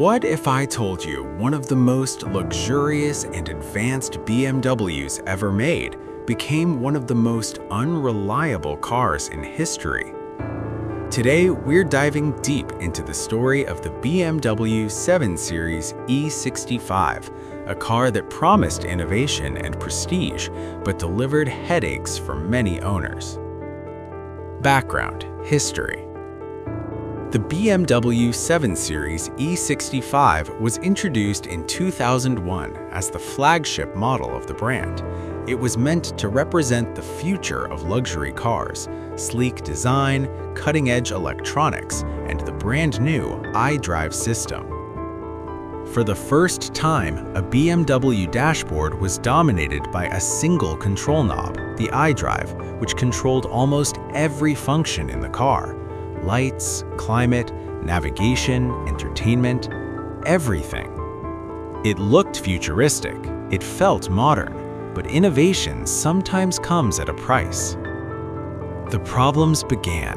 What if I told you one of the most luxurious and advanced BMWs ever made became one of the most unreliable cars in history? Today, we're diving deep into the story of the BMW 7 Series E65, a car that promised innovation and prestige, but delivered headaches for many owners. Background: history. The BMW 7 Series E65 was introduced in 2001 as the flagship model of the brand. It was meant to represent the future of luxury cars: sleek design, cutting-edge electronics, and the brand-new iDrive system. For the first time, a BMW dashboard was dominated by a single control knob, the iDrive, which controlled almost every function in the car: lights, climate, navigation, entertainment, everything. It looked futuristic, it felt modern, but innovation sometimes comes at a price. The problems began.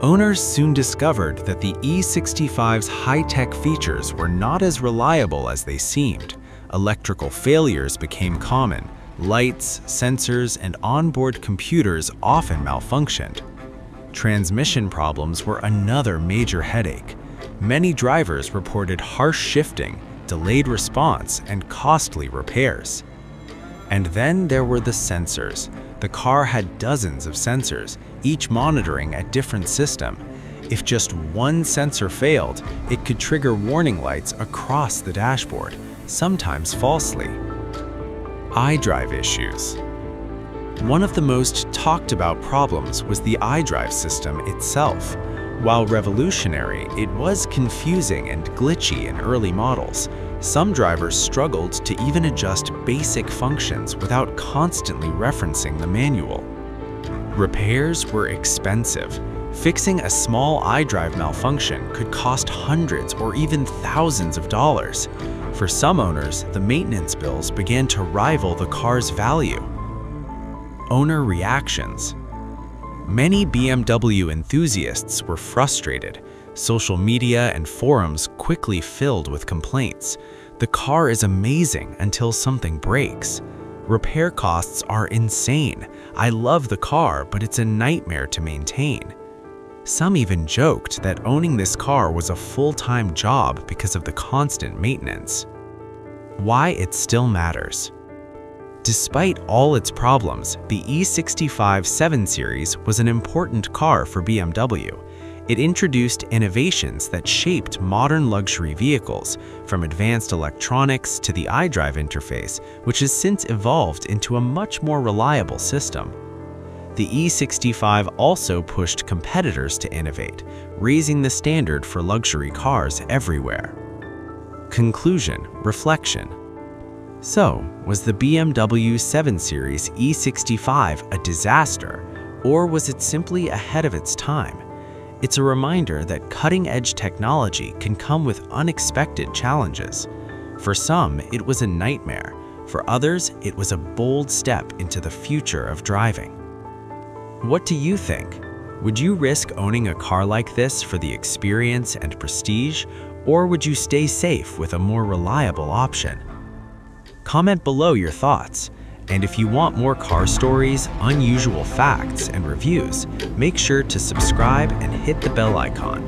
Owners soon discovered that the E65's high-tech features were not as reliable as they seemed. Electrical failures became common. Lights, sensors, and onboard computers often malfunctioned. Transmission problems were another major headache. Many drivers reported harsh shifting, delayed response, and costly repairs. And then there were the sensors. The car had dozens of sensors, each monitoring a different system. If just one sensor failed, it could trigger warning lights across the dashboard, sometimes falsely. iDrive issues. One of the most talked about problems was the iDrive system itself. While revolutionary, it was confusing and glitchy in early models. Some drivers struggled to even adjust basic functions without constantly referencing the manual. Repairs were expensive. Fixing a small iDrive malfunction could cost hundreds or even thousands of dollars. For some owners, the maintenance bills began to rival the car's value. Owner reactions. Many BMW enthusiasts were frustrated. Social media and forums quickly filled with complaints. The car is amazing until something breaks. Repair costs are insane. I love the car, but it's a nightmare to maintain. Some even joked that owning this car was a full-time job because of the constant maintenance. Why it still matters. Despite all its problems, the E65 7 Series was an important car for BMW. It introduced innovations that shaped modern luxury vehicles, from advanced electronics to the iDrive interface, which has since evolved into a much more reliable system. The E65 also pushed competitors to innovate, raising the standard for luxury cars everywhere. Conclusion: reflection. So, was the BMW 7 Series E65 a disaster, or was it simply ahead of its time? It's a reminder that cutting-edge technology can come with unexpected challenges. For some, it was a nightmare. For others, it was a bold step into the future of driving. What do you think? Would you risk owning a car like this for the experience and prestige, or would you stay safe with a more reliable option? Comment below your thoughts. And if you want more car stories, unusual facts, and reviews, make sure to subscribe and hit the bell icon.